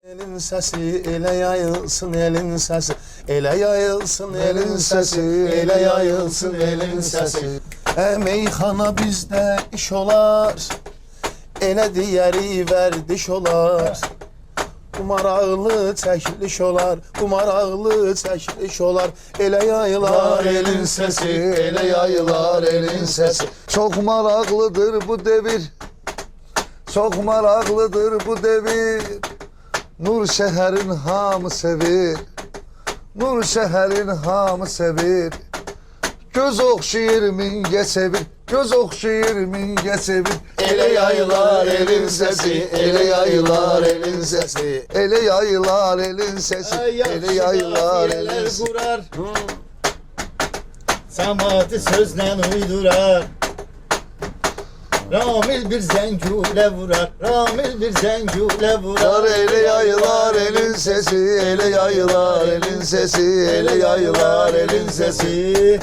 Elin sesi ele yayılsın elin sesi, ele yayılsın elin sesi, ele yayılsın elin sesi. Meyxana bizde iş olar, ele diyeri verdiş olar. Kumar ağlı çəkiliş olar, kumar ağlı çəkiliş olar. Ele yayılar elin sesi, ele yayılar elin sesi. Çok maraqlıdır bu devir, çok maraqlıdır bu devir. Nur şəhərin hamı sevir, Nur şəhərin hamı sevir. Göz oxşayır mingə sevir, göz oxşayır mingə sevir. Ele yayılar elin sesi, ele yayılar elin sesi. Ele yayılar elin sesi, ele yayılar elin sesi. Kurar, cəmaatı sözlə uydurar. Ramil bir zəngülə vurar, Ramil bir zəngülə vurar. Ele yayılar elin sesi, ele yayılar elin sesi, ele yayılar elin sesi.